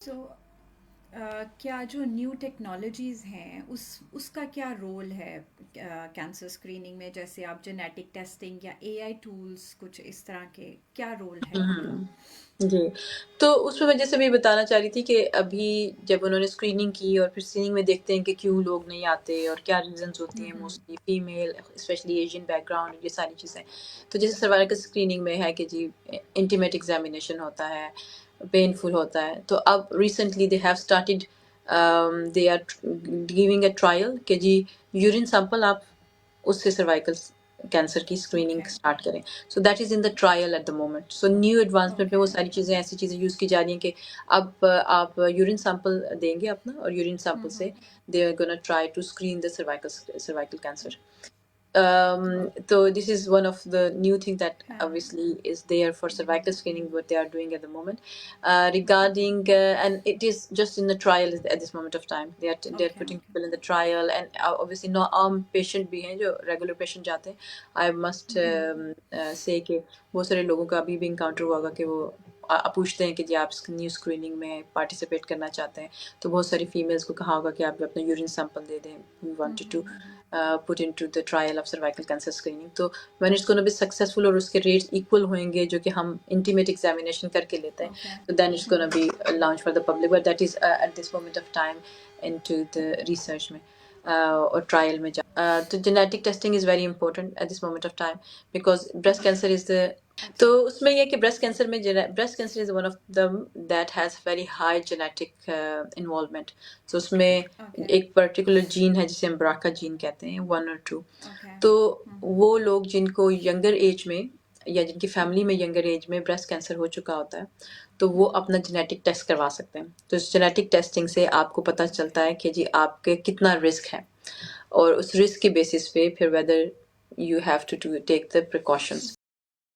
सो क्या जो new technologies हैं उसका क्या रोल है कैंसर स्क्रीनिंग में? जैसे आप जेनेटिक टेस्टिंग या एआई टूल्स, कुछ इस तरह के, क्या रोल है उनका? जी। तो उसमें मैं जैसे भी बताना चाह रही थी कि अभी जब उन्होंने स्क्रीनिंग की और फिर स्क्रीनिंग में देखते हैं कि क्यों लोग नहीं आते और क्या रीज़न्स होती हैं, mostly female specially Asian background, ये सारी चीज़ें। तो जैसे सर्वाइकल स्क्रीनिंग में है कि जी इंटीमेट एग्ज़ामिनेशन होता है, पेनफुल होता है। तो अब recently they have started they are giving a trial कि जी यूरिन सैंपल आप उससे सर्वाइकल कैंसर की स्क्रीनिंग ओके। स्टार्ट करें। So that is in the trial at the moment. So new advancement में ओके। वो सारी चीज़ें, ऐसी चीज़ें यूज़ की जा रही हैं कि अब आप यूरिन सैंपल देंगे अपना, और यूरिन सैंपल से they are gonna try to screen the cervical cancer. So this is one of the new thing that हाँ। obviously is there for cervical screening, what they are doing at the moment. Regarding and it is just in the trial at this moment of time. They are okay. putting people in the trial, and obviously no आम patient भी हैं जो regular patient जाते हैं. I must say कि बहुत सारे लोगों का अभी भी encounter हुआ होगा कि वो पूछते हैं कि जी आप न्यू स्क्रीनिंग में पार्टिसिपेट करना चाहते हैं, तो बहुत सारी फीमेल्स को कहा होगा कि आप अपना यूरिन सैंपल दे दें. We wanted to put into the trial of cervical cancer screening. तो when it's going to be successful और उसके rates equal होंगे जो कि हम intimate examination करके लेते हैं, okay. so then it's going to be launched for the public, but that is at this moment of time into the research में और trial में तो genetic testing is very important at this moment of time because breast cancer is the. तो उसमें ये कि breast cancer में breast cancer is one of them that has very high genetic involvement. So उसमें okay. एक particular gene है जिसे हम ब्राका जीन कहते हैं, 1 और 2. ओके। तो वो लोग जिनको यंगर एज में या जिनकी फैमिली में यंगर एज में ब्रेस्ट कैंसर हो चुका होता है, तो वो अपना जेनेटिक टेस्ट करवा सकते हैं. तो इस जेनेटिक टेस्टिंग से आपको पता चलता है कि जी आपके कितना रिस्क है, और उस रिस्क के बेसिस पे फिर whether you have to take the precautions.